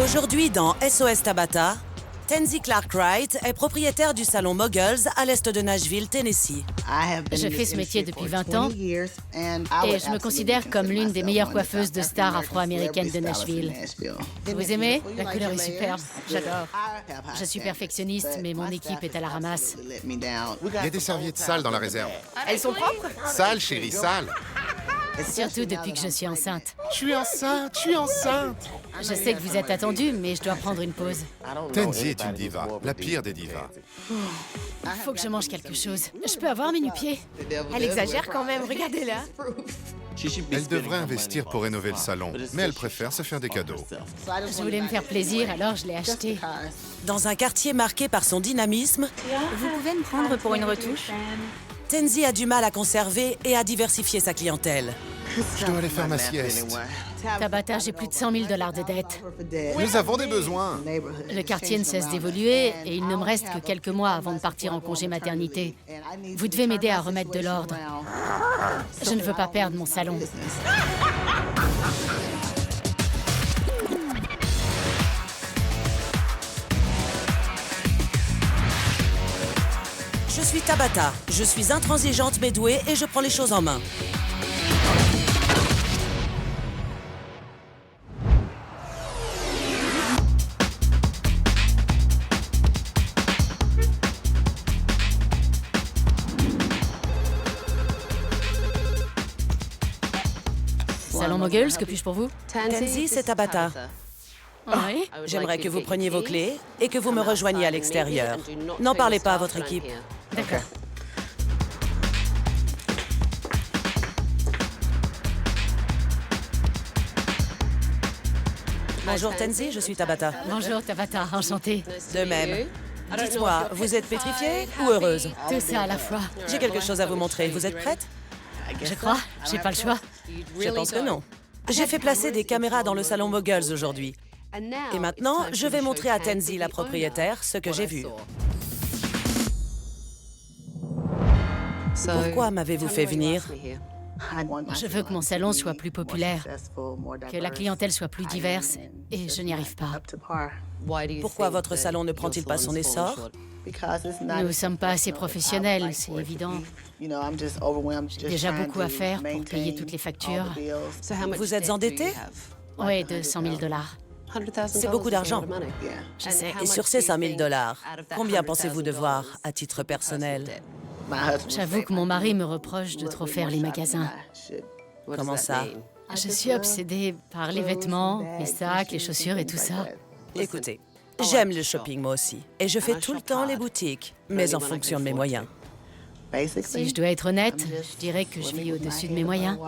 Aujourd'hui, dans SOS Tabata, Tenzie Clark-Wright est propriétaire du salon Moguls à l'est de Nashville, Tennessee. Je fais ce métier depuis 20 ans et je me considère comme l'une des meilleures coiffeuses de stars afro-américaines de Nashville. Vous aimez? La couleur est superbe. J'adore. Je suis perfectionniste, mais mon équipe est à la ramasse. Il y a des serviettes sales dans la réserve. Elles sont propres? Sales, chérie, sales. Surtout depuis que je suis enceinte. Je suis enceinte. Je sais que vous êtes attendu, mais je dois prendre une pause. Tenzie est une diva, la pire des divas. Il faut que je mange quelque chose. Je peux avoir mes nu-pieds? Elle exagère quand même, regardez-la. Elle devrait investir pour rénover le salon, mais elle préfère se faire des cadeaux. Je voulais me faire plaisir, alors je l'ai acheté. Dans un quartier marqué par son dynamisme, Vous pouvez me prendre pour une retouche? Tenzie a du mal à conserver et à diversifier sa clientèle. Je dois aller faire ma sieste. Tabata, j'ai plus de 100 000 $ de dettes. Nous avons des besoins. Le quartier ne cesse d'évoluer et il ne me reste que quelques mois avant de partir en congé maternité. Vous devez m'aider à remettre de l'ordre. Je ne veux pas perdre mon salon. Je suis Tabata, je suis intransigeante mais douée et je prends les choses en main. Salon Moguls, que puis-je pour vous? Tenzie, c'est Tabata. Oui. J'aimerais que vous preniez vos clés et que vous me rejoigniez à l'extérieur. N'en parlez pas à votre équipe. D'accord. Bonjour Tenzie, je suis Tabata. Bonjour Tabata, enchantée. De même. Dites-moi, vous êtes pétrifiée ou heureuse? Tout ça à la fois. J'ai quelque chose à vous montrer. Vous êtes prête? Je crois, j'ai pas le choix. Je pense que non. J'ai fait placer des caméras dans le salon Moguls aujourd'hui. Et maintenant, je vais montrer à Tenzie, la propriétaire, ce que j'ai vu. Pourquoi m'avez-vous fait venir? Je veux que mon salon soit plus populaire, que la clientèle soit plus diverse, et je n'y arrive pas. Pourquoi votre salon ne prend-il pas son essor? Nous ne sommes pas assez professionnels, c'est évident. J'ai déjà beaucoup à faire pour payer toutes les factures. Vous êtes endetté? Oui, de 100 000 $. C'est beaucoup d'argent. Je sais. Et sur ces 100 000 $, combien pensez-vous devoir à titre personnel? J'avoue que mon mari me reproche de trop faire les magasins. Comment ça? Je suis obsédée par les vêtements, les sacs, les chaussures et tout ça. Écoutez, j'aime le shopping moi aussi. Et je fais tout le temps les boutiques, mais en fonction de mes moyens. Si je dois être honnête, je dirais que je vis au-dessus de mes moyens.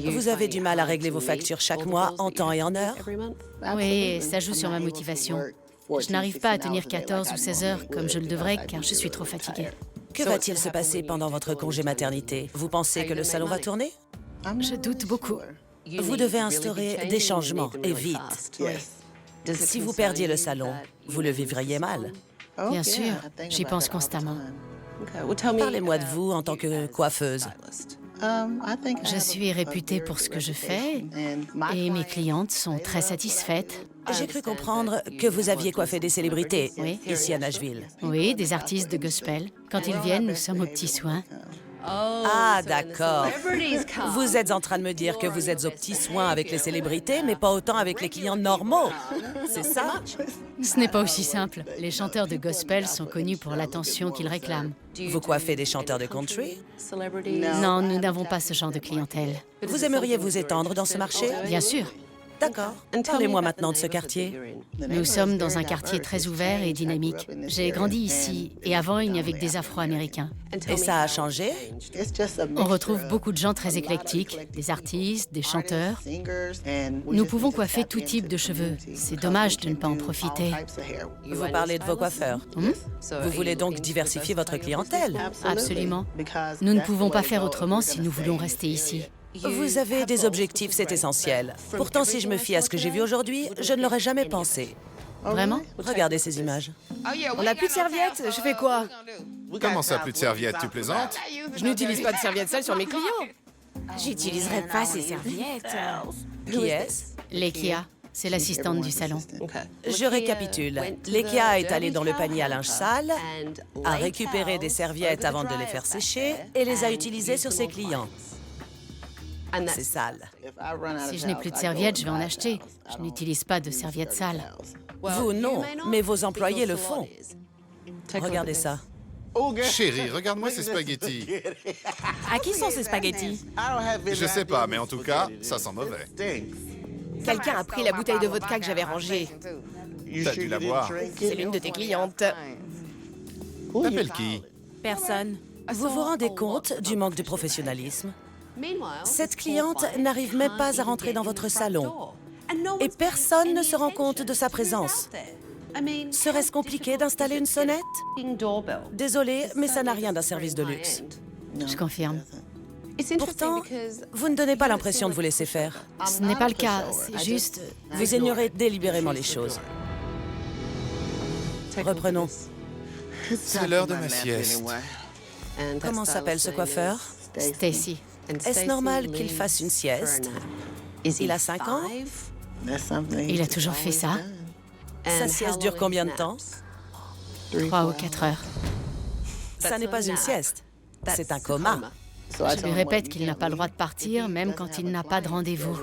Vous avez du mal à régler vos factures chaque mois en temps et en heure? Oui, ça joue sur ma motivation. Je n'arrive pas à tenir 14 ou 16 heures comme je le devrais car je suis trop fatiguée. Que va-t-il se passer pendant votre congé maternité? Vous pensez que le salon va tourner? Je doute beaucoup. Vous devez instaurer des changements, et vite. Si vous perdiez le salon, vous le vivriez mal. Bien sûr, j'y pense constamment. Parlez-moi de vous en tant que coiffeuse. Je suis réputée pour ce que je fais et mes clientes sont très satisfaites. J'ai cru comprendre que vous aviez coiffé des célébrités Oui. ici à Nashville. Oui, des artistes de gospel. Quand ils viennent, nous sommes aux petits soins. Ah, d'accord. Vous êtes en train de me dire que vous êtes aux petits soins avec les célébrités, mais pas autant avec les clients normaux. C'est ça? Ce n'est pas aussi simple. Les chanteurs de gospel sont connus pour l'attention qu'ils réclament. Vous coiffez des chanteurs de country? Non, nous n'avons pas ce genre de clientèle. Vous aimeriez vous étendre dans ce marché? Bien sûr. D'accord. Parlez-moi maintenant de ce quartier. Nous sommes dans un quartier très ouvert et dynamique. J'ai grandi ici et avant, il n'y avait que des Afro-Américains. Et ça a changé? On retrouve beaucoup de gens très éclectiques, des artistes, des chanteurs. Nous pouvons coiffer tout type de cheveux. C'est dommage de ne pas en profiter. Vous parlez de vos coiffeurs. Vous voulez donc diversifier votre clientèle? Absolument. Nous ne pouvons pas faire autrement si nous voulons rester ici. Vous avez des objectifs, c'est essentiel. Pourtant, si je me fie à ce que j'ai vu aujourd'hui, je ne l'aurais jamais pensé. Vraiment? Regardez ces images. On n'a plus de serviettes, je fais quoi? Comment ça, plus de serviettes? Tu plaisantes? Je n'utilise pas de serviettes sales sur mes clients. J'utiliserai pas ces serviettes. Qui est-ce? Les Kia. C'est l'assistante du salon. Je récapitule. Lekia est allée dans le panier à linge sale, a récupéré des serviettes avant de les faire sécher et les a utilisées sur ses clients. C'est sale. Si je n'ai plus de serviettes, je vais en acheter. Je n'utilise pas de serviettes sales. Vous, non, mais vos employés le font. Regardez ça. Chérie, regarde-moi ces spaghettis. À qui sont ces spaghettis? Je sais pas, mais en tout cas, ça sent mauvais. Quelqu'un a pris la bouteille de vodka que j'avais rangée. T'as dû la boire. C'est l'une de tes clientes. T'appelles qui? Personne. Vous vous rendez compte du manque de professionnalisme? Cette cliente n'arrive même pas à rentrer dans votre salon. Et personne ne se rend compte de sa présence. Serait-ce compliqué d'installer une sonnette? Désolée, mais ça n'a rien d'un service de luxe. Je confirme. Pourtant, vous ne donnez pas l'impression de vous laisser faire. Ce n'est pas le cas, c'est juste... Vous ignorez délibérément les choses. Reprenons. C'est l'heure de ma sieste. Comment s'appelle ce coiffeur? Stacy. Est-ce normal qu'il fasse une sieste? Il a 5 ans? Il a toujours fait ça. Sa sieste dure combien de temps? 3 ou 4 heures. Ça n'est pas une sieste. C'est un coma. Je lui répète qu'il n'a pas le droit de partir, même quand il n'a pas de rendez-vous.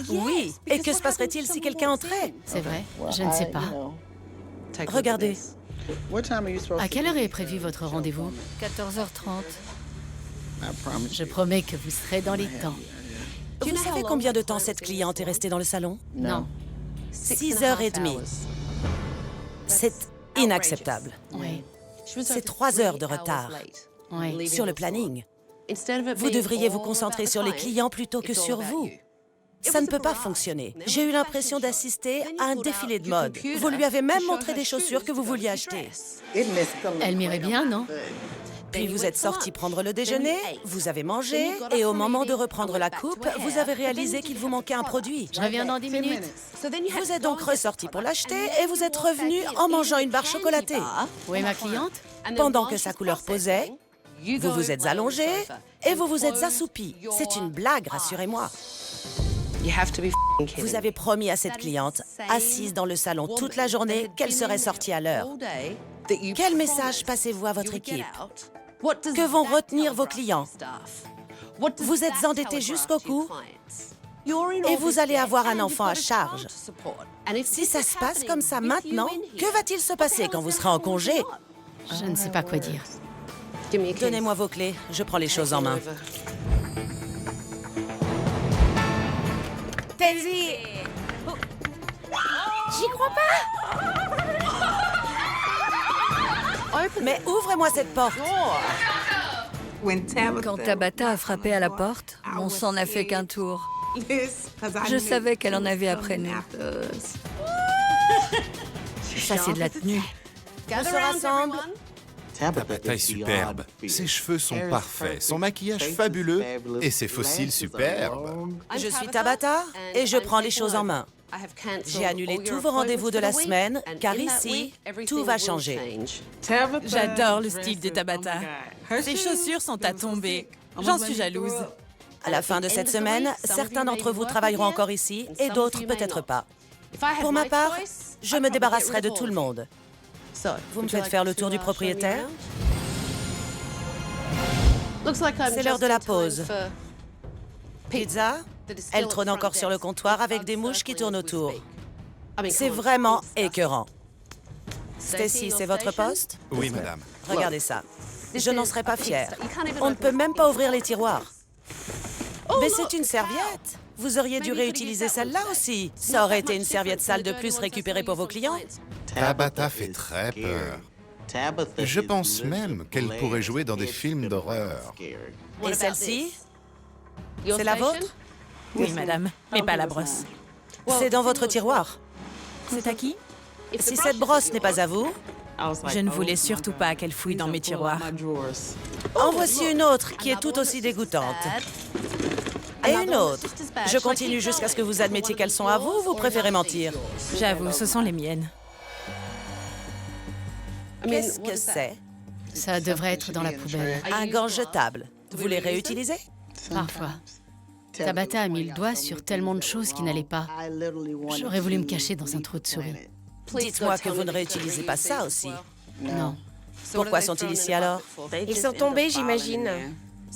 Oui. Et que se passerait-il si quelqu'un entrait? C'est vrai, je ne sais pas. Regardez. À quelle heure est prévu votre rendez-vous? 14h30. Je promets que vous serez dans les temps. Vous savez combien de temps cette cliente est restée dans le salon? Non. 6h30. C'est inacceptable. Oui, C'est 3 heures de retard oui. sur le planning. Vous devriez vous concentrer sur les clients plutôt que sur vous. Ça ne peut pas fonctionner. J'ai eu l'impression d'assister à un défilé de mode. Vous lui avez même montré des chaussures que vous vouliez acheter. Elle m'irait bien, non? Puis vous êtes sorti prendre le déjeuner, vous avez mangé, et au moment de reprendre la coupe, vous avez réalisé qu'il vous manquait un produit. Je reviens dans 10 minutes. Vous êtes donc ressorti pour l'acheter et vous êtes revenu en mangeant une barre chocolatée. Où est ma cliente? Pendant que sa couleur posait, vous vous êtes allongé et vous vous êtes assoupi. C'est une blague, rassurez-moi. Vous avez promis à cette cliente, assise dans le salon toute la journée, qu'elle serait sortie à l'heure. Quel message passez-vous à votre équipe? Que vont retenir vos clients? Vous êtes endetté jusqu'au cou et vous allez avoir un enfant à charge. Si ça se passe comme ça maintenant, que va-t-il se passer quand vous serez en congé? Je ne sais pas quoi dire. Donnez-moi vos clés, je prends les choses en main. Taisy! J'y crois pas! Mais ouvrez-moi cette porte. Quand Tabitha a frappé à la porte, mon sang n'a fait qu'un tour. Je savais qu'elle en avait après nous. Ça, c'est de la tenue. On se rassemble. Tabitha est superbe. Ses cheveux sont parfaits, son maquillage fabuleux et ses fossiles superbes. Je suis Tabitha et je prends les choses en main. J'ai annulé tous vos rendez-vous de la semaine, car ici, tout va changer. J'adore le style de Tabitha. Ses chaussures sont à tomber. J'en suis jalouse. À la fin de cette semaine, certains d'entre vous travailleront encore ici et d'autres peut-être pas. Pour ma part, je me débarrasserai de tout le monde. Vous me faites faire le tour du propriétaire? C'est l'heure de la pause. Pizza? Elle trône encore sur le comptoir avec des mouches qui tournent autour. C'est vraiment écœurant. Stacy, c'est votre poste? Oui, madame. Regardez ça. Je n'en serais pas fière. On ne peut même pas ouvrir les tiroirs. Mais c'est une serviette. Vous auriez dû réutiliser celle-là aussi. Ça aurait été une serviette sale de plus récupérée pour vos clients. Tabitha fait très peur. Je pense même qu'elle pourrait jouer dans des films d'horreur. Et celle-ci? C'est la vôtre? Oui, madame, mais pas la brosse. C'est dans votre tiroir. C'est à qui? Si cette brosse n'est pas à vous, Je ne voulais surtout pas qu'elle fouille dans mes tiroirs. en voici une autre qui est tout aussi dégoûtante. Et une autre. Je continue jusqu'à ce que vous admettiez qu'elles sont à vous ou vous préférez mentir? J'avoue, ce sont les miennes. Qu'est-ce que c'est? Ça devrait être dans la poubelle. Un gant jetable. Vous les réutilisez? Parfois. Tabata a mis le doigt sur tellement de choses qui n'allaient pas. J'aurais voulu me cacher dans un trou de souris. Dites-moi que vous ne réutilisez pas ça aussi. Non. Pourquoi sont-ils ici alors? Ils sont tombés, j'imagine.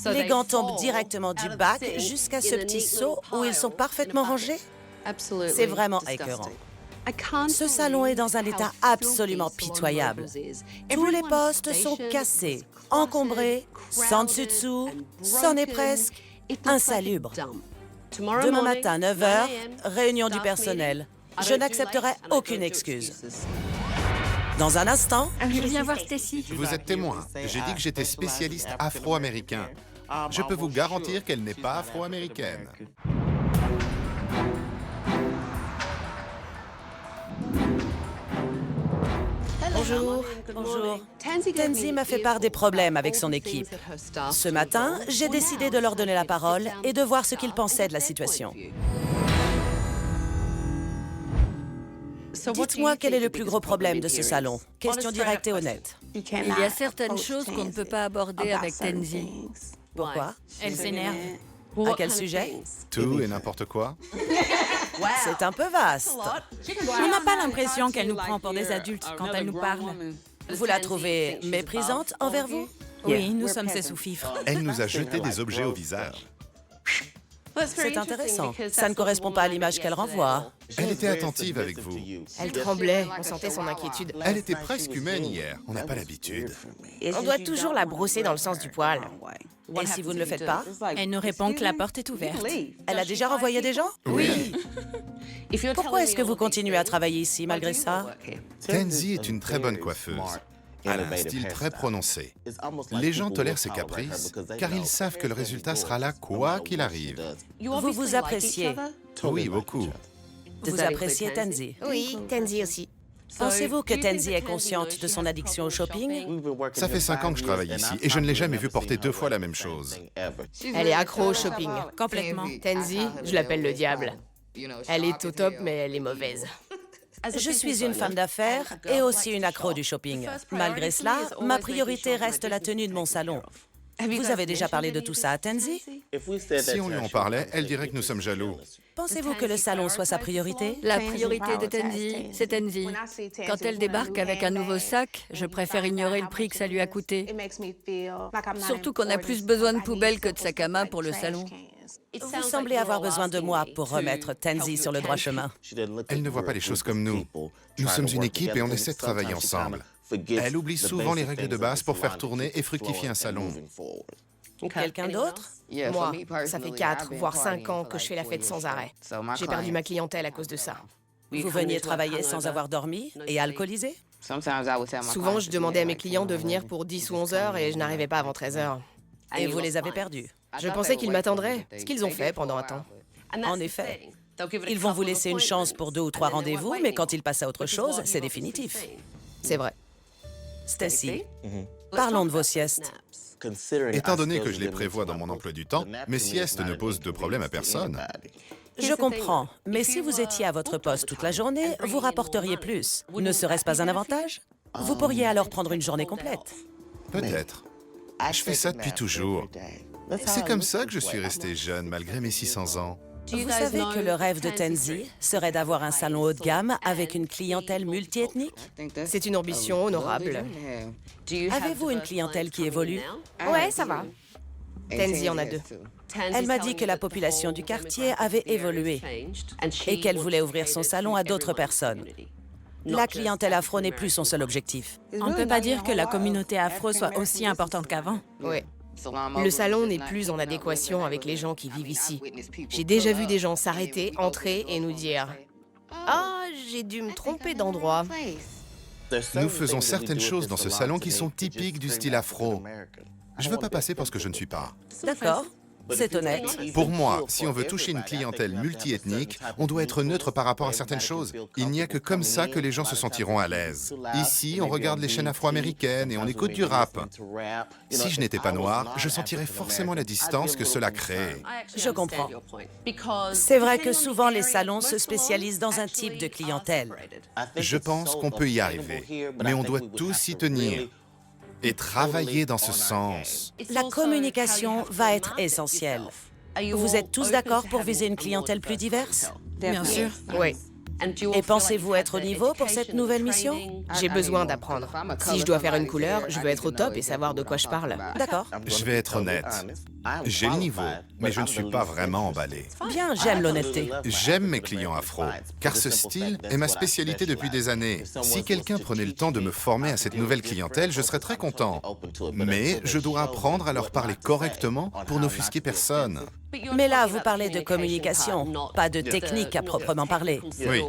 Les gants tombent directement du bac jusqu'à ce petit seau où ils sont parfaitement rangés? C'est vraiment écœurant. Ce salon est dans un état absolument pitoyable. Tous les postes sont cassés, encombrés, sans dessus-dessous, c'en est presque insalubre. Demain matin, 9h, réunion du personnel. Je n'accepterai aucune excuse. Dans un instant, Je viens voir Stacy. Vous êtes témoin. J'ai dit que j'étais spécialiste afro-américain. Je peux vous garantir qu'elle n'est pas afro-américaine. Bonjour. bonjour. Tenzi m'a fait part des problèmes avec son équipe. Ce matin, j'ai décidé de leur donner la parole et de voir ce qu'ils pensaient de la situation. Dites-moi quel est le plus gros problème de ce salon. Question directe et honnête. Il y a certaines choses qu'on ne peut pas aborder avec Tenzi. Pourquoi? Elle s'énerve. À quel sujet? Tout et n'importe quoi. C'est un peu vaste. On n'a pas l'impression qu'elle nous prend pour des adultes quand elle nous parle. Vous la trouvez méprisante envers vous? Oui, nous sommes ses sous-fifres. Elle nous a jeté des objets au visage. C'est intéressant. Ça ne correspond pas à l'image qu'elle renvoie. Elle était attentive avec vous. Elle tremblait, on sentait son inquiétude. Elle était presque humaine hier. On n'a pas l'habitude. On doit toujours la brosser dans le sens du poil. Et si vous ne le faites pas? Elle nous répond que la porte est ouverte. Elle a déjà renvoyé des gens? Oui. Pourquoi est-ce que vous continuez à travailler ici malgré ça? Tenzi est une très bonne coiffeuse. Elle a un style très prononcé. Les gens tolèrent ses caprices, car ils savent que le résultat sera là quoi qu'il arrive. Vous vous appréciez. Oui, beaucoup. Vous appréciez Tenzi. Oui, Tenzi aussi. Pensez-vous que Tenzi est consciente de son addiction au shopping? Ça fait 5 ans que je travaille ici, et je ne l'ai jamais vue porter 2 fois la même chose. Elle est accro au shopping. Complètement. Tenzi, je l'appelle le diable. Elle est au top, mais elle est mauvaise. Je suis une femme d'affaires et aussi une accro du shopping. Malgré cela, ma priorité reste la tenue de mon salon. Vous avez déjà parlé de tout ça à Tenzi? Si on lui en parlait, elle dirait que nous sommes jaloux. Pensez-vous que le salon soit sa priorité? La priorité de Tenzi, c'est Tenzi. Quand elle débarque avec un nouveau sac, je préfère ignorer le prix que ça lui a coûté. Surtout qu'on a plus besoin de poubelles que de sacs à main pour le salon. Vous semblez avoir besoin de moi pour remettre Tenzi sur le droit chemin. Elle ne voit pas les choses comme nous. Nous sommes une équipe et on essaie de travailler ensemble. Elle oublie souvent les règles de base pour faire tourner et fructifier un salon. Quelqu'un d'autre? Moi, ça fait 4, voire 5 ans que je fais la fête sans arrêt. J'ai perdu ma clientèle à cause de ça. Vous veniez travailler sans avoir dormi et alcoolisé? Souvent, je demandais à mes clients de venir pour 10 ou 11 heures et je n'arrivais pas avant 13 heures. Et vous les avez perdus? Je pensais qu'ils m'attendraient, ce qu'ils ont fait pendant un temps. En effet. Ils vont vous laisser une chance pour 2 ou 3 rendez-vous, mais quand ils passent à autre chose, c'est définitif. C'est vrai. Stacy, parlons de vos siestes. Étant donné que je les prévois dans mon emploi du temps, mes siestes ne posent de problème à personne. Je comprends, mais si vous étiez à votre poste toute la journée, vous rapporteriez plus. Ne serait-ce pas un avantage? Vous pourriez alors prendre une journée complète. Peut-être. Je fais ça depuis toujours. C'est comme ça que je suis resté jeune malgré mes 600 ans. Vous savez que le rêve de Tenzi serait d'avoir un salon haut de gamme avec une clientèle multiethnique? C'est une ambition honorable. Avez-vous une clientèle qui évolue? Ouais, ça va. Tenzi en a 2. Elle m'a dit que la population du quartier avait évolué et qu'elle voulait ouvrir son salon à d'autres personnes. La clientèle afro n'est plus son seul objectif. On ne peut pas dire que la communauté afro soit aussi importante qu'avant. Ouais. Le salon n'est plus en adéquation avec les gens qui vivent ici. J'ai déjà vu des gens s'arrêter, entrer et nous dire « Ah, j'ai dû me tromper d'endroit. » Nous faisons certaines choses dans ce salon qui sont typiques du style afro. Je ne veux pas passer parce que je ne suis pas. D'accord, c'est honnête. Pour moi, si on veut toucher une clientèle multiethnique, on doit être neutre par rapport à certaines choses. Il n'y a que comme ça que les gens se sentiront à l'aise. Ici, on regarde les chaînes afro-américaines et on écoute du rap. Si je n'étais pas noir, je sentirais forcément la distance que cela crée. Je comprends. C'est vrai que souvent les salons se spécialisent dans un type de clientèle. Je pense qu'on peut y arriver, mais on doit tous s'y tenir et travailler dans ce sens. La communication va être essentielle. Vous êtes tous d'accord pour viser une clientèle plus diverse? Bien sûr. Oui, Et pensez-vous être au niveau pour cette nouvelle mission? j'ai besoin d'apprendre. Si je dois faire une couleur, je veux être au top et savoir de quoi je parle. D'accord. Je vais être honnête. J'ai le niveau, mais je ne suis pas vraiment emballé. Bien, j'aime l'honnêteté. J'aime mes clients afro, car ce style est ma spécialité depuis des années. Si quelqu'un prenait le temps de me former à cette nouvelle clientèle, je serais très content. Mais je dois apprendre à leur parler correctement pour n'offusquer personne. Mais là, vous parlez de communication, pas de technique à proprement parler. Oui.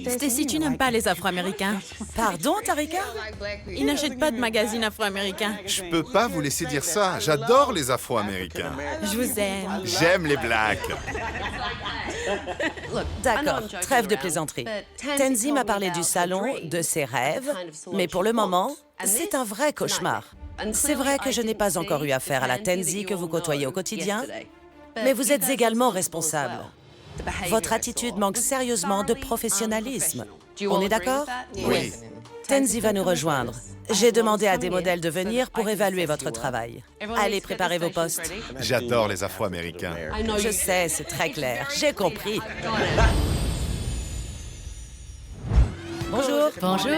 Stacy, tu n'aimes pas les Afro-Américains. Pardon, Tarika? Ils n'achètent pas de magazines afro-américains. Je peux pas vous laisser dire ça. J'adore les Afro-Américains. Je vous aime. J'aime les Blacks. D'accord, trêve de plaisanterie. Tenzi m'a parlé du salon, de ses rêves, mais pour le moment, c'est un vrai cauchemar. C'est vrai que je n'ai pas encore eu affaire à la Tenzi que vous côtoyez au quotidien, mais vous êtes également responsable. Votre attitude manque sérieusement de professionnalisme. On est d'accord? Oui. Tenzi va nous rejoindre. J'ai demandé à des modèles de venir pour évaluer votre travail. Allez, préparez vos postes. J'adore les Afro-Américains. Je sais, c'est très clair. J'ai compris. Bonjour. Bonjour.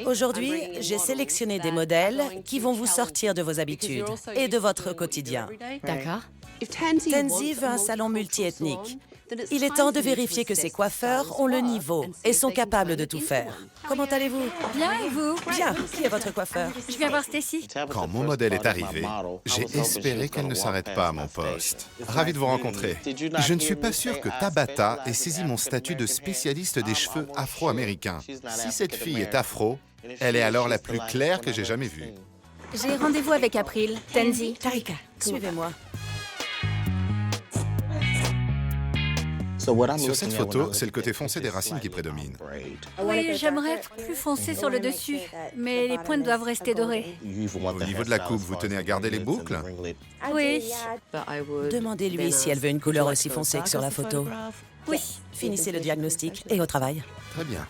Aujourd'hui, j'ai sélectionné des modèles qui vont vous sortir de vos habitudes et de votre quotidien. D'accord. Tenzi veut un salon multiethnique. Il est temps de vérifier que ses coiffeurs ont le niveau et sont capables de tout faire. Comment allez-vous? Bien, et vous? Bien. Qui est votre coiffeur? Je viens voir Stacy. Quand mon modèle est arrivé, j'ai espéré qu'elle ne s'arrête pas à mon poste. Ravi de vous rencontrer. Je ne suis pas sûr que Tabata ait saisi mon statut de spécialiste des cheveux afro-américains. Si cette fille est afro, elle est alors la plus claire que j'ai jamais vue. J'ai rendez-vous avec April. Tenzi. Tarika, suivez-moi. Sur cette photo, c'est le côté foncé des racines qui prédomine. Oui, j'aimerais être plus foncé sur le dessus, mais les pointes doivent rester dorées. Au niveau de la coupe, vous tenez à garder les boucles? Oui. Demandez-lui si elle veut une couleur aussi foncée que sur la photo. Oui. Finissez le diagnostic et au travail. Très bien.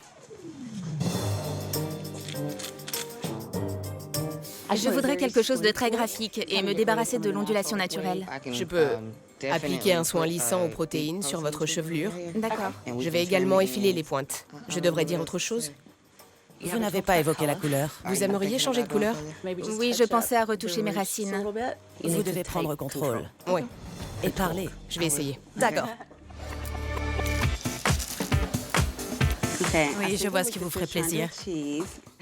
Je voudrais quelque chose de très graphique et me débarrasser de l'ondulation naturelle. Je peux appliquer un soin lissant aux protéines sur votre chevelure. D'accord. Je vais également effiler les pointes. Je devrais dire autre chose? Vous n'avez pas évoqué la couleur. Vous aimeriez changer de couleur? Oui, je pensais à retoucher mes racines. Vous devez prendre contrôle Oui, et parler. je vais essayer. D'accord. Oui, je vois ce qui vous ferait plaisir.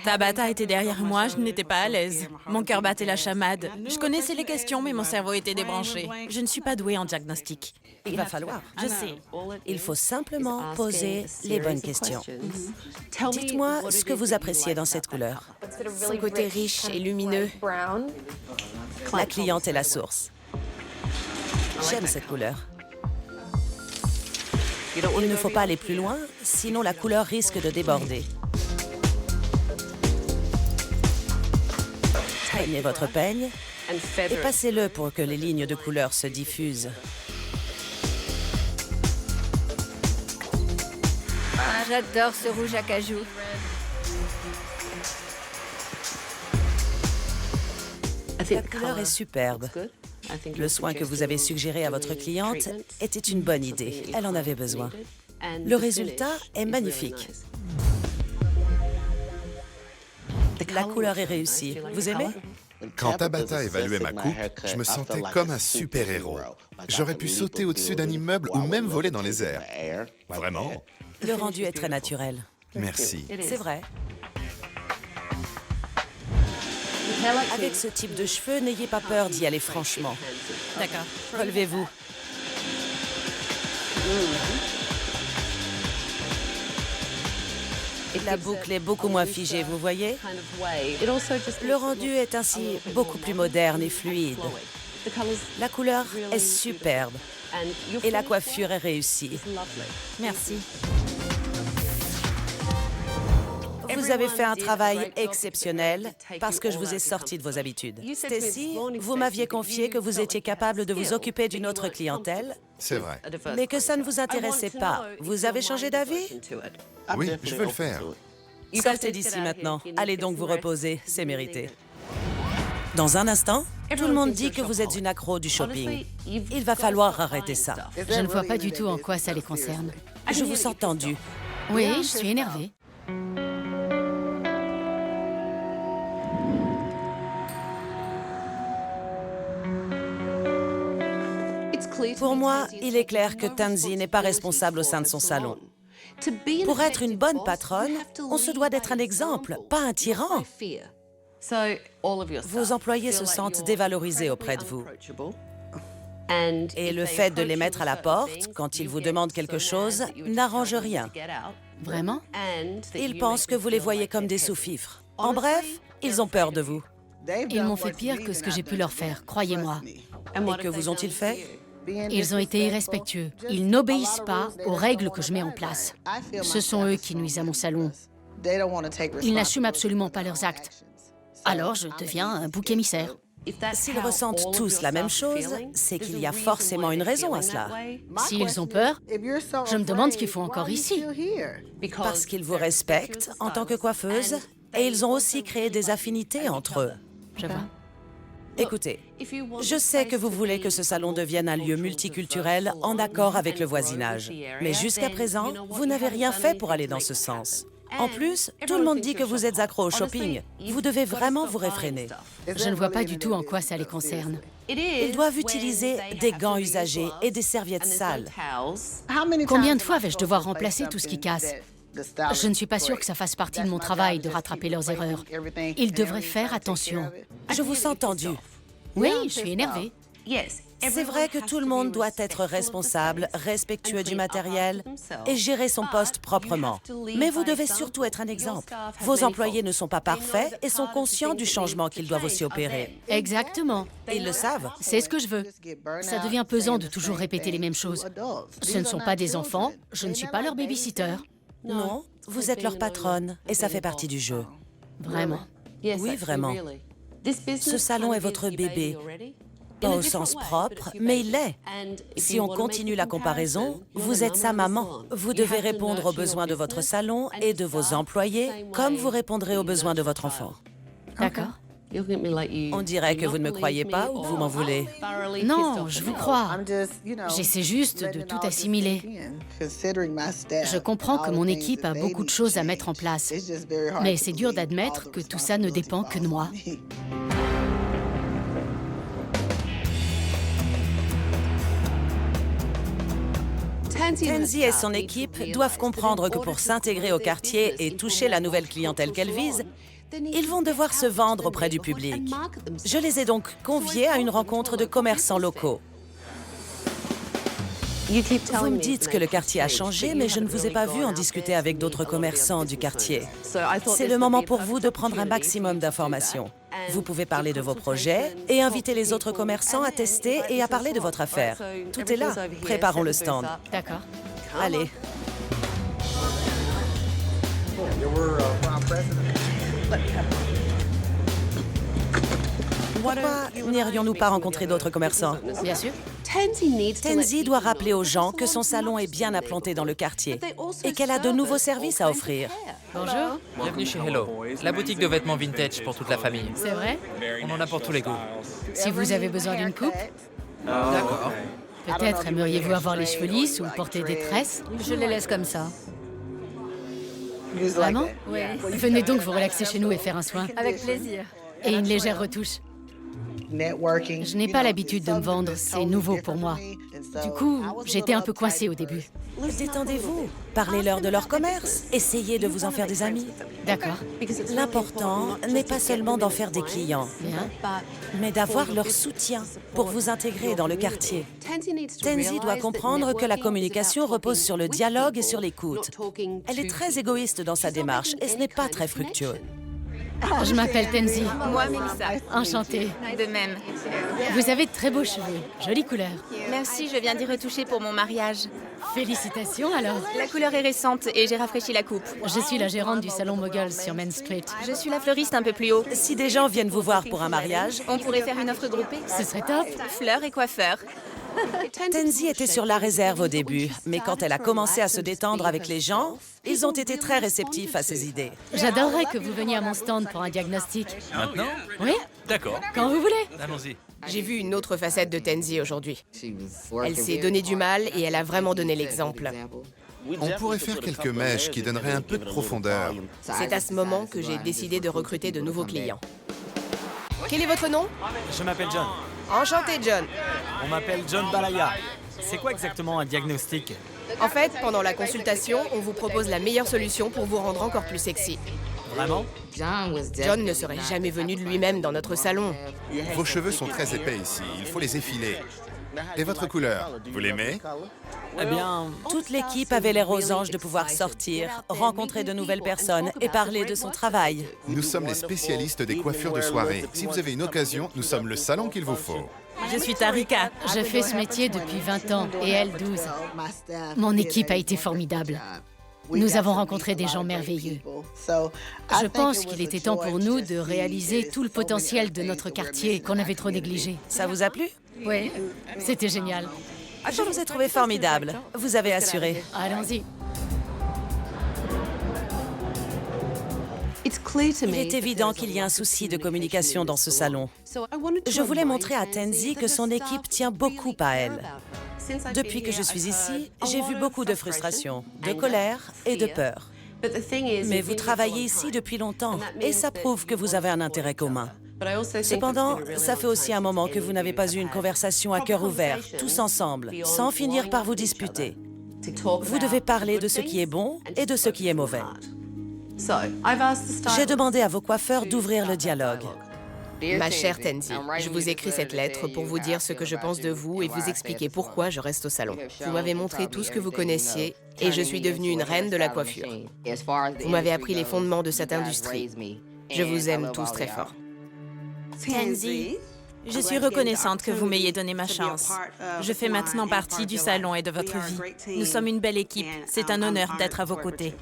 Tabata était derrière moi, je n'étais pas à l'aise. Mon cœur battait la chamade. Je connaissais les questions, mais mon cerveau était débranché. Je ne suis pas douée en diagnostic. Il va falloir. Je sais. Il faut simplement poser les bonnes questions. Dites-moi ce que vous appréciez dans cette couleur. Son côté riche et lumineux. La cliente est la source. J'aime cette couleur. Il ne faut pas aller plus loin, sinon la couleur risque de déborder. Peignez votre peigne et passez-le pour que les lignes de couleur se diffusent. J'adore ce rouge à cajou. La couleur est superbe. Le soin que vous avez suggéré à votre cliente était une bonne idée. Elle en avait besoin. Le résultat est magnifique. La couleur est réussie. Vous aimez? Quand Tabata évaluait ma coupe, je me sentais comme un super-héros. J'aurais pu sauter au-dessus d'un immeuble ou même voler dans les airs. Vraiment? Le rendu est très naturel. Merci. C'est vrai. Avec ce type de cheveux, n'ayez pas peur d'y aller franchement. D'accord. Relevez-vous. La boucle est beaucoup moins figée, vous voyez? Le rendu est ainsi beaucoup plus moderne et fluide. La couleur est superbe et la coiffure est réussie. Merci. Vous avez fait un travail exceptionnel parce que je vous ai sorti de vos habitudes. Stacy, vous m'aviez confié que vous étiez capable de vous occuper d'une autre clientèle, C'est vrai. mais que ça ne vous intéressait pas. Vous avez changé d'avis? Oui, je veux le faire. Sortez d'ici maintenant. Allez donc vous reposer, c'est mérité. Dans un instant, Tout le monde dit que vous êtes une accro du shopping. Il va falloir arrêter ça. Je ne vois pas du tout en quoi ça les concerne. Je vous sens tendu. Oui, je suis énervée. Pour moi, il est clair que Tansy n'est pas responsable au sein de son salon. Pour être une bonne patronne, on se doit d'être un exemple, pas un tyran. Vos employés se sentent dévalorisés auprès de vous. Et le fait de les mettre à la porte, quand ils vous demandent quelque chose, n'arrange rien. Vraiment? Ils pensent que vous les voyez comme des sous-fifres. En bref, ils ont peur de vous. Ils m'ont fait pire que ce que j'ai pu leur faire, croyez-moi. Et que vous ont-ils fait? Ils ont été irrespectueux. Ils n'obéissent pas aux règles que je mets en place. Ce sont eux qui nuisent à mon salon. Ils n'assument absolument pas leurs actes. Alors je deviens un bouc émissaire. S'ils ressentent tous la même chose, c'est qu'il y a forcément une raison à cela. S'ils ont peur, je me demande ce qu'ils font encore ici. Parce qu'ils vous respectent en tant que coiffeuse et ils ont aussi créé des affinités entre eux. Je vois. Écoutez, je sais que vous voulez que ce salon devienne un lieu multiculturel en accord avec le voisinage. Mais jusqu'à présent, vous n'avez rien fait pour aller dans ce sens. En plus, tout le monde dit que vous êtes accro au shopping. Vous devez vraiment vous réfréner. Je ne vois pas du tout en quoi ça les concerne. Ils doivent utiliser des gants usagés et des serviettes sales. Combien de fois vais-je devoir remplacer tout ce qui casse? Je ne suis pas sûre que ça fasse partie de mon travail de rattraper leurs erreurs. Ils devraient faire attention. Je vous sens tendu. Oui, je suis énervée. C'est vrai que tout le monde doit être responsable, respectueux du matériel et gérer son poste proprement. Mais vous devez surtout être un exemple. Vos employés ne sont pas parfaits et sont conscients du changement qu'ils doivent aussi opérer. Exactement. Ils le savent. C'est ce que je veux. Ça devient pesant de toujours répéter les mêmes choses. Ce ne sont pas des enfants, je ne suis pas leur baby-sitter. Non, vous êtes leur patronne et ça fait partie du jeu. Vraiment. Oui, vraiment. Ce salon est votre bébé. Pas au sens propre, mais il l'est. Si on continue la comparaison, vous êtes sa maman. Vous devez répondre aux besoins de votre salon et de vos employés, comme vous répondrez aux besoins de votre enfant. D'accord. On dirait que vous ne me croyez pas ou que vous m'en voulez. Non, je vous crois. J'essaie juste de tout assimiler. Je comprends que mon équipe a beaucoup de choses à mettre en place, mais c'est dur d'admettre que tout ça ne dépend que de moi. Tansy et son équipe doivent comprendre que pour s'intégrer au quartier et toucher la nouvelle clientèle qu'elle vise, ils vont devoir se vendre auprès du public. Je les ai donc conviés à une rencontre de commerçants locaux. Vous me dites que le quartier a changé, mais je ne vous ai pas vu en discuter avec d'autres commerçants du quartier. C'est le moment pour vous de prendre un maximum d'informations. Vous pouvez parler de vos projets et inviter les autres commerçants à tester et à parler de votre affaire. Tout est là. Préparons le stand. D'accord. Allez. Pourquoi n'irions-nous pas rencontrer d'autres commerçants? Bien sûr. Tansy doit rappeler aux gens que son salon est bien implanté dans le quartier et qu'elle a de nouveaux services à offrir. Bonjour. Bienvenue chez Hello, la boutique de vêtements vintage pour toute la famille. C'est vrai? On en a pour tous les goûts. Si vous avez besoin d'une coupe, D'accord. peut-être aimeriez-vous avoir les cheveux lisses ou porter des tresses? Je les laisse comme ça. Vraiment? Oui. Venez donc vous relaxer chez nous et faire un soin. Avec plaisir. Et une légère retouche. Je n'ai pas l'habitude de me vendre, c'est nouveau pour moi. Du coup, j'étais un peu coincée au début. Détendez-vous. Parlez-leur de leur commerce. Essayez de vous en faire des amis. D'accord. L'important n'est pas seulement d'en faire des clients, Bien. mais d'avoir leur soutien pour vous intégrer dans le quartier. Tansy doit comprendre que la communication repose sur le dialogue et sur l'écoute. Elle est très égoïste dans sa démarche et ce n'est pas très fructueux. Je m'appelle Tansy. Moi, Mélissa. Enchantée. De même. Vous avez de très beaux cheveux. Jolie couleur. Merci, je viens d'y retoucher pour mon mariage. Félicitations alors. La couleur est récente et j'ai rafraîchi la coupe. Je suis la gérante du salon Moguls sur Main Street. Je suis la fleuriste un peu plus haut. Si des gens viennent vous voir pour un mariage, On pourrait faire une offre groupée. Ce serait top. Fleurs et coiffeurs. Tenzi était sur la réserve au début, mais quand elle a commencé à se détendre avec les gens, ils ont été très réceptifs à ses idées. J'adorerais que vous veniez à mon stand pour un diagnostic. Maintenant? Oui? D'accord. Quand vous voulez. Allons-y. J'ai vu une autre facette de Tenzi aujourd'hui. Elle s'est donné du mal et elle a vraiment donné l'exemple. On pourrait faire quelques mèches qui donneraient un peu de profondeur. C'est à ce moment que j'ai décidé de recruter de nouveaux clients. Quel est votre nom? Je m'appelle John. Enchanté, John. On m'appelle John Balaya. C'est quoi exactement un diagnostic? En fait, pendant la consultation, on vous propose la meilleure solution pour vous rendre encore plus sexy. Vraiment? John ne serait jamais venu de lui-même dans notre salon. Vos cheveux sont très épais ici, il faut les effiler. Et votre couleur, vous l'aimez? Eh bien, Toute l'équipe avait l'air aux anges de pouvoir sortir, rencontrer de nouvelles personnes et parler de son travail. Nous sommes les spécialistes des coiffures de soirée. Si vous avez une occasion, nous sommes le salon qu'il vous faut. Je suis Tarika. Je fais ce métier depuis 20 ans et elle 12. Mon équipe a été formidable. Nous avons rencontré des gens merveilleux. Je pense qu'il était temps pour nous de réaliser tout le potentiel de notre quartier qu'on avait trop négligé. Ça vous a plu? Oui, c'était génial. Je vous ai trouvé formidable. Vous avez assuré. Allons-y. Il est évident qu'il y a un souci de communication dans ce salon. Je voulais montrer à Tenzi que son équipe tient beaucoup à elle. Depuis que je suis ici, j'ai vu beaucoup de frustration, de colère et de peur. Mais vous travaillez ici depuis longtemps et ça prouve que vous avez un intérêt commun. Cependant, ça fait aussi un moment que vous n'avez pas eu une conversation à cœur ouvert, tous ensemble, sans finir par vous disputer. Vous devez parler de ce qui est bon et de ce qui est mauvais. J'ai demandé à vos coiffeurs d'ouvrir le dialogue. Ma chère Tenzi, je vous écris cette lettre pour vous dire ce que je pense de vous et vous expliquer pourquoi je reste au salon. Vous m'avez montré tout ce que vous connaissiez et je suis devenue une reine de la coiffure. Vous m'avez appris les fondements de cette industrie. Je vous aime tous très fort. Tenzi, je suis reconnaissante que vous m'ayez donné ma chance. Je fais maintenant partie du salon et de votre vie. Nous sommes une belle équipe. C'est un honneur d'être à vos côtés.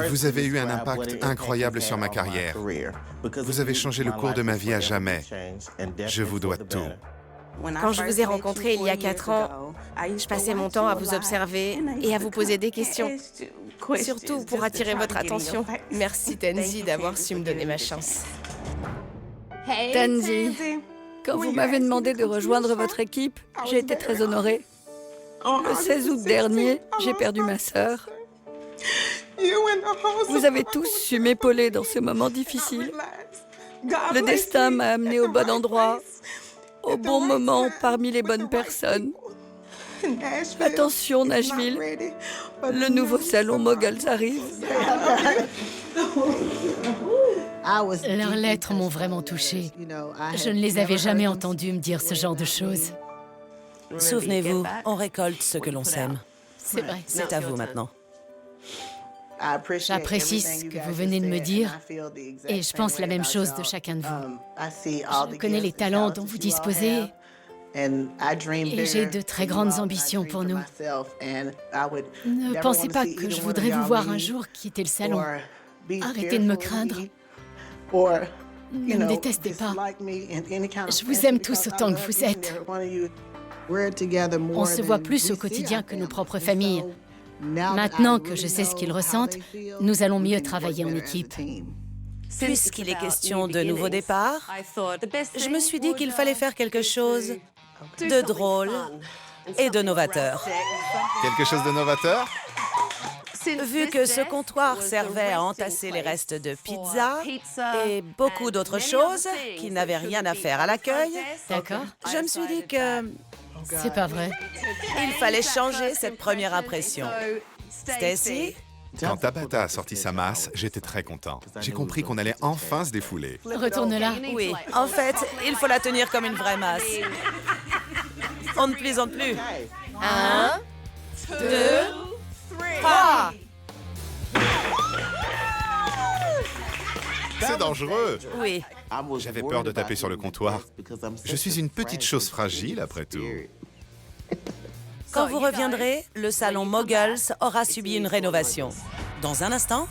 Vous avez eu un impact incroyable sur ma carrière. Vous avez changé le cours de ma vie à jamais. Je vous dois tout. Quand je vous ai rencontré il y a 4 ans, je passais mon temps à vous observer et à vous poser des questions. Surtout pour attirer votre attention. Merci Tenzi d'avoir su me donner ma chance. Tenzi, quand vous m'avez demandé de rejoindre votre équipe, j'ai été très honorée. Le 16 août dernier, j'ai perdu ma sœur. Vous avez tous su m'épauler dans ce moment difficile. Le destin m'a amené au bon endroit, au bon moment parmi les bonnes personnes. Attention Nashville, le nouveau salon Moguls arrive. Leurs lettres m'ont vraiment touchée. Je ne les avais jamais entendues me dire ce genre de choses. Souvenez-vous, on récolte ce que l'on sème. C'est vrai. C'est à vous maintenant. J'apprécie ce que vous venez de me dire et je pense la même chose de chacun de vous. Je connais les talents dont vous disposez et j'ai de très grandes ambitions pour nous. Ne pensez pas que je voudrais vous voir un jour quitter le salon. Arrêtez de me craindre. Ne me détestez pas. Je vous aime tous autant que vous êtes. On se voit plus au quotidien que nos propres familles. Maintenant que je sais ce qu'ils ressentent, nous allons mieux travailler en équipe. Puisqu'il est question de nouveau départ, je me suis dit qu'il fallait faire quelque chose de drôle et de novateur. Quelque chose de novateur? Vu que ce comptoir servait à entasser les restes de pizza et beaucoup d'autres choses qui n'avaient rien à faire à l'accueil, D'accord? je me suis dit que C'est pas vrai. il fallait changer cette première impression. Stacy? Quand Tabata a sorti sa masse, j'étais très content. J'ai compris qu'on allait enfin se défouler. Retourne là. Oui, en fait, il faut la tenir comme une vraie masse. On ne plaisante plus. 1, 2, 3. C'est dangereux! Oui, J'avais peur de taper sur le comptoir. Je suis une petite chose fragile, après tout. quand vous reviendrez, le salon Moguls aura subi une rénovation. Dans un instant...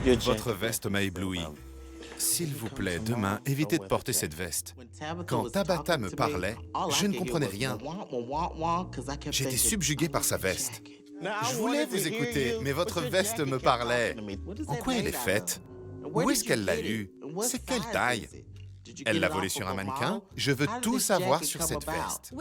Votre veste m'a ébloui. S'il vous plaît, demain, évitez de porter cette veste. Quand Tabata me parlait, je ne comprenais rien. J'étais subjugué par sa veste. Je voulais vous écouter, mais votre veste me parlait. En quoi elle est faite? Où est-ce qu'elle l'a eue? C'est quelle taille? Elle l'a volée sur un mannequin? Je veux tout savoir sur cette veste.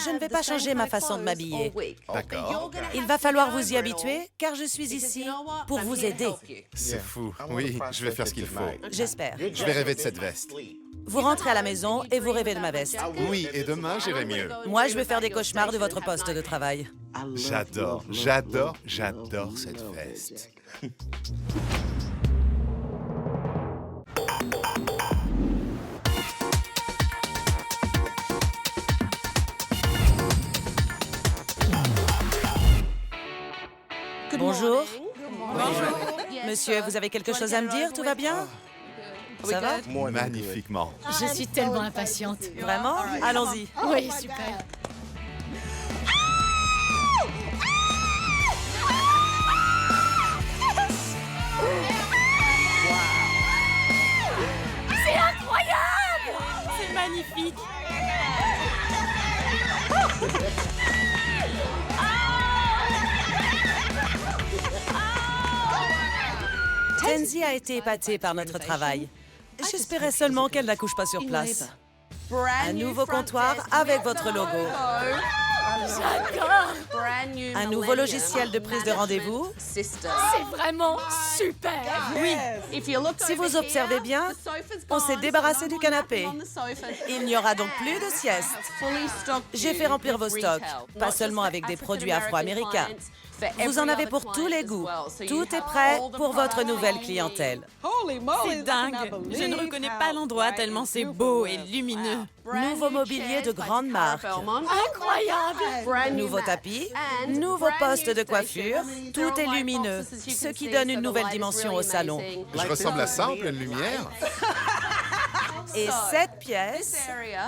Je ne vais pas changer ma façon de m'habiller. D'accord. Il va falloir vous y habituer, car je suis ici pour vous aider. C'est fou. Oui, je vais faire ce qu'il faut. J'espère. Je vais rêver de cette veste. Vous rentrez à la maison et vous rêvez de ma veste. Oui, et demain, j'irai mieux. Moi, je vais faire des cauchemars de votre poste de travail. J'adore cette veste. Bonjour. Monsieur, vous avez quelque chose à me dire? Tout va bien? Ça va? Magnifiquement. Je suis tellement impatiente. Vraiment? Allons-y. Oui, super. C'est incroyable! C'est magnifique! Tenzi a été épatée par notre travail. J'espérais seulement qu'elle n'accouche pas sur place. Un nouveau comptoir avec votre logo. Un nouveau logiciel de prise de rendez-vous. C'est vraiment super. Oui. Si vous observez bien, on s'est débarrassé du canapé. Il n'y aura donc plus de sieste. J'ai fait remplir vos stocks, pas seulement avec des produits afro-américains. Vous en avez pour tous les goûts. Tout est prêt pour votre nouvelle clientèle. C'est dingue! Je ne reconnais pas l'endroit tellement c'est beau et lumineux. Nouveau mobilier de grande marque. Incroyable. Nouveau tapis, nouveau poste de coiffure. Tout est lumineux, ce qui donne une nouvelle dimension au salon. Je ressemble à ça en pleine lumière? Et cette pièce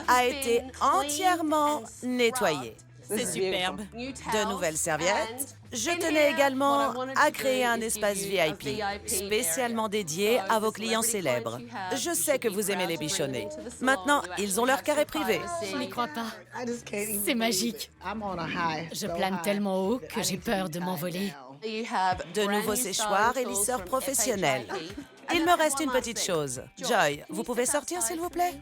a été entièrement nettoyée. C'est superbe. De nouvelles serviettes. Je tenais également à créer un espace VIP, spécialement dédié à vos clients célèbres. Je sais que vous aimez les bichonnets. Maintenant, ils ont leur carré privé. Je n'y crois pas. C'est magique. Je plane tellement haut que j'ai peur de m'envoler. De nouveaux séchoirs et lisseurs professionnels. Il me reste une petite chose. Joy, vous pouvez sortir, s'il vous plaît?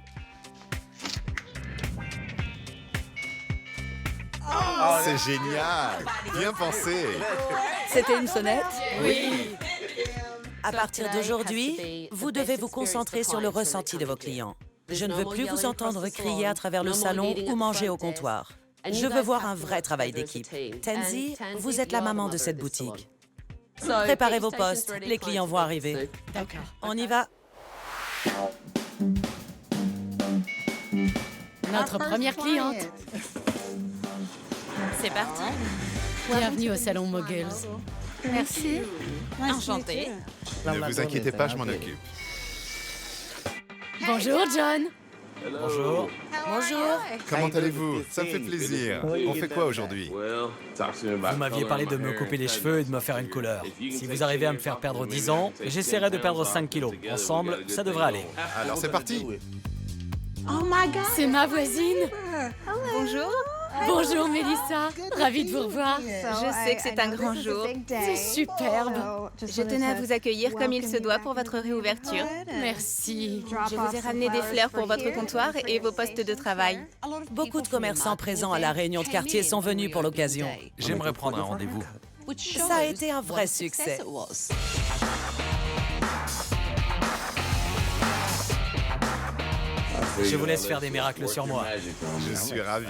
C'est génial! Bien pensé! C'était une sonnette? Oui. À partir d'aujourd'hui, vous devez vous concentrer sur le ressenti de vos clients. Je ne veux plus vous entendre crier à travers le salon ou manger au comptoir. Je veux voir un vrai travail d'équipe. Tenzi, vous êtes la maman de cette boutique. Préparez vos postes, les clients vont arriver. D'accord. On y va. Notre première cliente. C'est parti. Bienvenue au salon Moguls. Merci. Enchantée. Ne vous inquiétez pas, je m'en occupe. Bonjour, John. Bonjour. Bonjour. Comment allez-vous? Ça me fait plaisir. On fait quoi aujourd'hui? Vous m'aviez parlé de me couper les cheveux et de me faire une couleur. Si vous arrivez à me faire perdre 10 ans, j'essaierai de perdre 5 kilos. Ensemble, ça devrait aller. Alors c'est parti! C'est ma voisine. Bonjour. Bonjour, Mélissa. Ravie de vous revoir. Je sais que c'est un grand jour. C'est superbe. Je tenais à vous accueillir comme il se doit pour votre réouverture. Merci. Je vous ai ramené des fleurs pour votre comptoir et vos postes de travail. Beaucoup de commerçants présents à la réunion de quartier sont venus pour l'occasion. J'aimerais prendre un rendez-vous. Ça a été un vrai succès. Je vous laisse faire des miracles sur moi. Je suis ravi.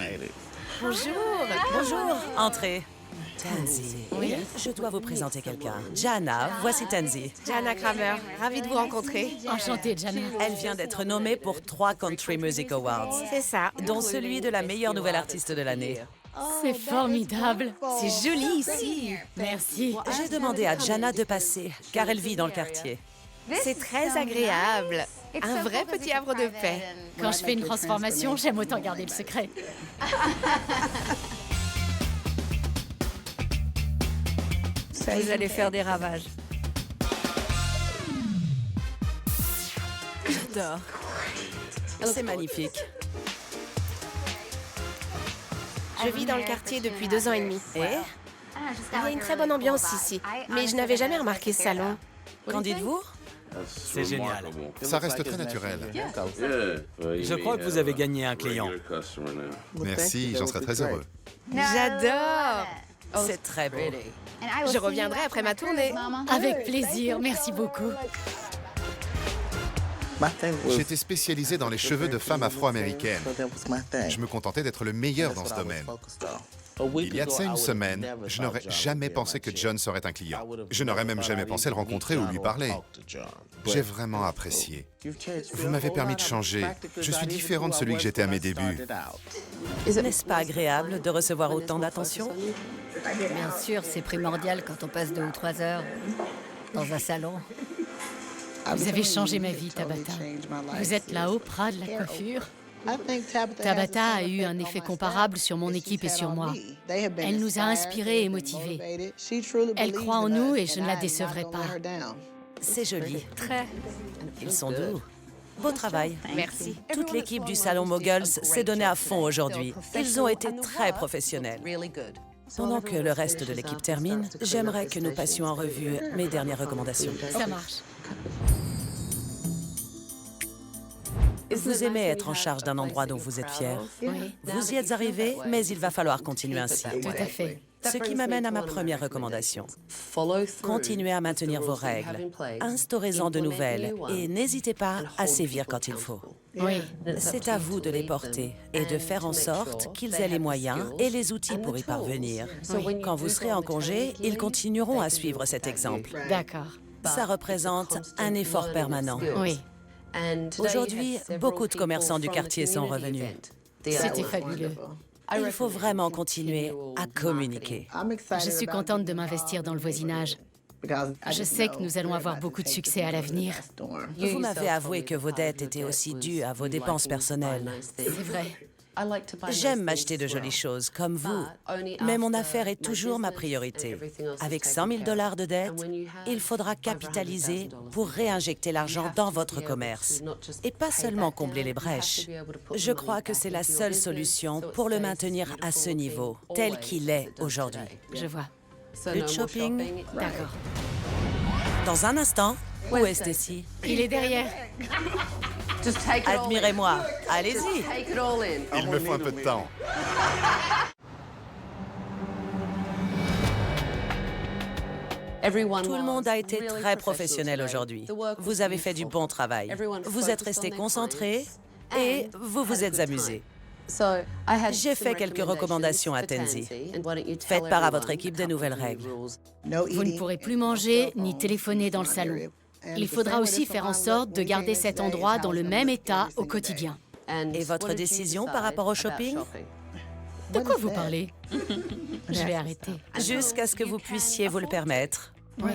Bonjour. Entrez. Tenzi. Oui? Je dois vous présenter quelqu'un. Jana, voici Tenzi. Jana Kramer, ravie de vous rencontrer. Enchantée, Jana. Elle vient d'être nommée pour 3 Country Music Awards, C'est ça. dont celui de la meilleure nouvelle artiste de l'année. C'est formidable. C'est joli ici. Merci. J'ai demandé à Jana de passer, car elle vit dans le quartier. C'est très agréable. Un vrai petit havre de paix. Quand je fais une transformation, j'aime autant garder le secret. Vous allez faire des ravages. J'adore. C'est magnifique. Je vis dans le quartier depuis 2 ans et demi. Et Il y a une très bonne ambiance ici, mais je n'avais jamais remarqué ce salon. qu'en dites-vous? C'est génial. Ça reste très naturel. Je crois que vous avez gagné un client. Merci, j'en serais très heureux. J'adore. C'est très beau. Je reviendrai après ma tournée. Avec plaisir, merci beaucoup. J'étais spécialisé dans les cheveux de femmes afro-américaines. Je me contentais d'être le meilleur dans ce domaine. Il y a de ça une semaine, je n'aurais jamais pensé que John serait un client. Je n'aurais même jamais pensé le rencontrer ou lui parler. J'ai vraiment apprécié. Vous m'avez permis de changer. Je suis différent de celui que j'étais à mes débuts. N'est-ce pas agréable de recevoir autant d'attention? Bien sûr, c'est primordial quand on passe 2 ou 3 heures dans un salon. Vous avez changé ma vie, Tabata. Vous êtes la Oprah de la coiffure. Tabata a eu un effet comparable sur mon équipe et sur moi. Elle nous a inspirés et motivés. Elle croit en nous et je ne la décevrai pas. C'est joli. Très. Ils sont doux. Beau travail. Merci. Toute l'équipe du Salon Moguls s'est donnée à fond aujourd'hui. Ils ont été très professionnels. Pendant que le reste de l'équipe termine, j'aimerais que nous passions en revue mes dernières recommandations. Ça marche. Vous aimez être en charge d'un endroit dont vous êtes fier. Oui, Vous y êtes arrivé, mais il va falloir continuer ainsi. tout à fait. Ce qui m'amène à ma première recommandation. Continuez à maintenir vos règles, instaurez-en de nouvelles et n'hésitez pas à sévir quand il faut. Oui, C'est à vous de les porter et de faire en sorte qu'ils aient les moyens et les outils pour y parvenir. Quand vous serez en congé, ils continueront à suivre cet exemple. d'accord. Ça représente un effort permanent. Oui, Aujourd'hui, beaucoup de commerçants du quartier sont revenus. c'était fabuleux. Il faut vraiment continuer à communiquer. Je suis contente de m'investir dans le voisinage. Je sais que nous allons avoir beaucoup de succès à l'avenir. Vous m'avez avoué que vos dettes étaient aussi dues à vos dépenses personnelles. C'est vrai. J'aime m'acheter de jolies choses, comme vous, mais mon affaire est toujours ma priorité. Avec 100 000 $ de dettes, il faudra capitaliser pour réinjecter l'argent dans votre commerce et pas seulement combler les brèches. Je crois que c'est la seule solution pour le maintenir à ce niveau, tel qu'il est aujourd'hui. Je vois. Plus de shopping? D'accord. Dans un instant, où est Stacy? Il est derrière. Admirez-moi. Allez-y. Il me faut un peu de temps. Tout le monde a été très professionnel aujourd'hui. Vous avez fait du bon travail. Vous êtes restés concentrés et vous vous êtes amusés. J'ai fait quelques recommandations à Tenzi. Faites part à votre équipe des nouvelles règles. Vous ne pourrez plus manger ni téléphoner dans le salon. Il faudra aussi faire en sorte de garder cet endroit dans le même état au quotidien. Et votre décision par rapport au shopping? De quoi vous parlez? Je vais arrêter. Jusqu'à ce que vous puissiez vous le permettre. Oui.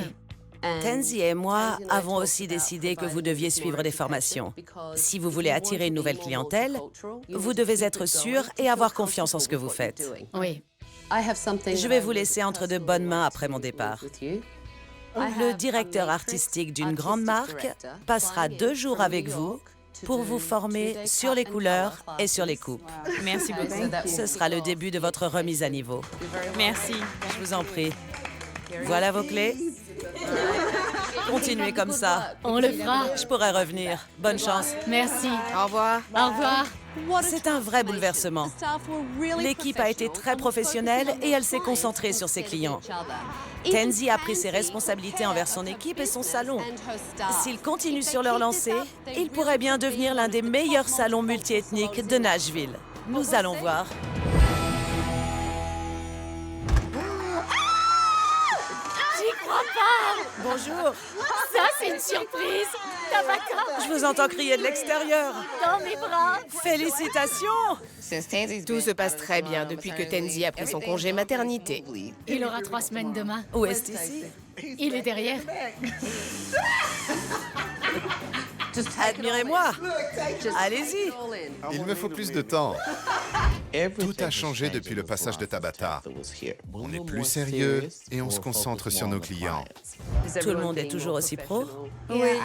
Tenzi et moi avons aussi décidé que vous deviez suivre des formations. Si vous voulez attirer une nouvelle clientèle, vous devez être sûr et avoir confiance en ce que vous faites. Oui. Je vais vous laisser entre de bonnes mains après mon départ. Le directeur artistique d'une grande marque passera 2 jours avec vous pour vous former sur les couleurs et sur les coupes. Merci beaucoup. Ce sera le début de votre remise à niveau. Merci. Je vous en prie. Voilà vos clés. Continuez comme ça. On le fera. Je pourrai revenir. Bonne chance. Merci. Au revoir. Au revoir. C'est un vrai bouleversement. L'équipe a été très professionnelle et elle s'est concentrée sur ses clients. Tenzi a pris ses responsabilités envers son équipe et son salon. S'il continue sur leur lancée, il pourrait bien devenir l'un des meilleurs salons multiethniques de Nashville. Nous allons voir. J'y crois pas. Bonjour. Ça, c'est une surprise. Tabata, Je vous entends crier de l'extérieur. dans mes bras. Félicitations. Tout se passe très bien depuis que Tenzi a pris son congé maternité. Il aura 3 semaines demain. Où est-ce ici? Il est derrière. Admirez-moi. Allez-y. Il me faut plus de temps. Tout a changé depuis le passage de Tabata. On est plus sérieux et on se concentre sur nos clients. Tout le monde est toujours aussi pro? Oui,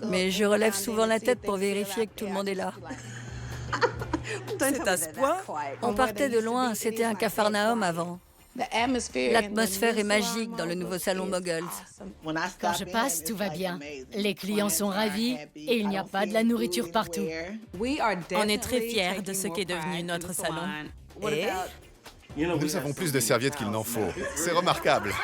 mais je relève souvent la tête pour vérifier que tout le monde est là. C'est à ce point? On partait de loin, c'était un capharnaüm avant. L'atmosphère est magique dans le nouveau salon Moguls. Quand je passe, tout va bien. Les clients sont ravis et il n'y a pas de la nourriture partout. On est très fiers de ce qu'est devenu notre salon. Et Nous avons plus de serviettes qu'il n'en faut. C'est remarquable.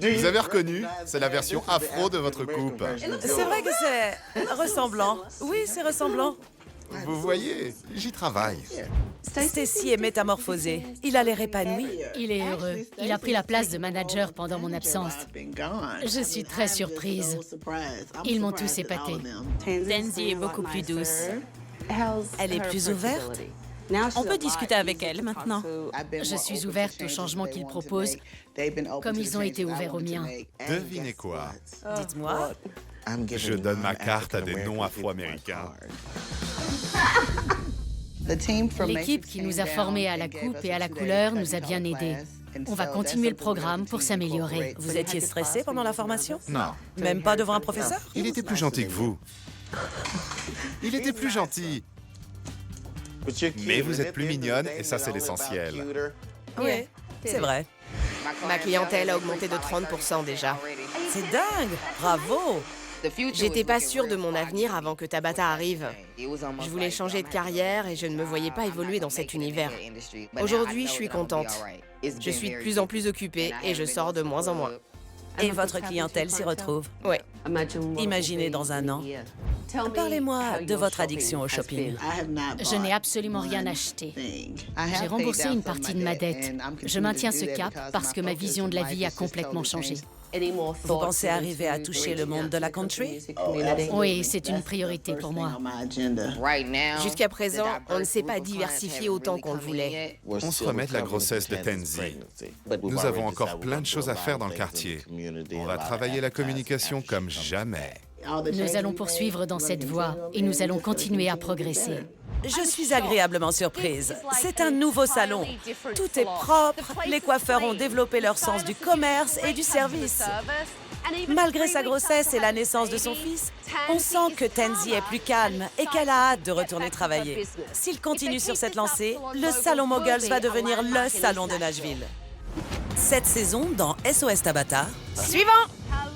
Vous avez reconnu? C'est la version afro de votre coupe. c'est vrai que c'est ressemblant. Oui, c'est ressemblant. Vous voyez, j'y travaille. Stacy est métamorphosé. Il a l'air épanoui. Il est heureux. Il a pris la place de manager pendant mon absence. Je suis très surprise. Ils m'ont tous épatée. Tansy est beaucoup plus douce. Elle est plus ouverte? On peut discuter avec elle maintenant. Je suis ouverte aux changements qu'ils proposent, comme ils ont été ouverts aux miens. Devinez quoi? Dites-moi. Je donne ma carte à des noms afro-américains. L'équipe qui nous a formés à la coupe et à la couleur nous a bien aidés. On va continuer le programme pour s'améliorer. Vous étiez stressé pendant la formation? Non, Même pas devant un professeur? il était plus gentil que vous. Il était plus gentil. Mais vous êtes plus mignonne et ça, c'est l'essentiel. Oui, c'est vrai. Ma clientèle a augmenté de 30% déjà. C'est dingue! Bravo! J'étais pas sûre de mon avenir avant que Tabata arrive. Je voulais changer de carrière et je ne me voyais pas évoluer dans cet univers. Aujourd'hui, je suis contente. Je suis de plus en plus occupée et je sors de moins en moins. Et votre clientèle s'y retrouve? Ouais. Imaginez dans un an. Parlez-moi de votre addiction au shopping. Je n'ai absolument rien acheté. J'ai remboursé une partie de ma dette. Je maintiens ce cap parce que ma vision de la vie a complètement changé. Vous pensez arriver à toucher le monde de la country? Oui, c'est une priorité pour moi. Jusqu'à présent, on ne s'est pas diversifié autant qu'on le voulait. On se remet de la grossesse de Tansy. Nous avons encore plein de choses à faire dans le quartier. On va travailler la communication comme jamais. Nous allons poursuivre dans cette voie et nous allons continuer à progresser. Je suis agréablement surprise. C'est un nouveau salon. Tout est propre. Les coiffeurs ont développé leur sens du commerce et du service. Malgré sa grossesse et la naissance de son fils, on sent que Tansy est plus calme et qu'elle a hâte de retourner travailler. S'il continue sur cette lancée, le salon Moguls va devenir le salon de Nashville. Cette saison, dans SOS Tabata... Suivant!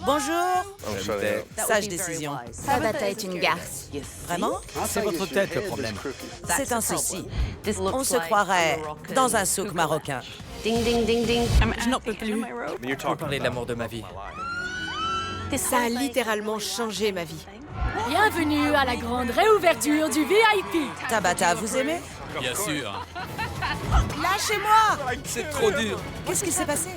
Bonjour! Sage décision. Tabata est une garce. Vraiment? C'est votre tête le problème. C'est un souci. On se croirait dans un souk marocain. Ding ding ding ding. Je n'en peux plus. Vous parlez de l'amour de ma vie. Ça a littéralement changé ma vie. Bienvenue à la grande réouverture du VIP. Tabata, vous aimez? Bien sûr. Lâchez-moi! C'est trop dur. Qu'est-ce qui s'est passé?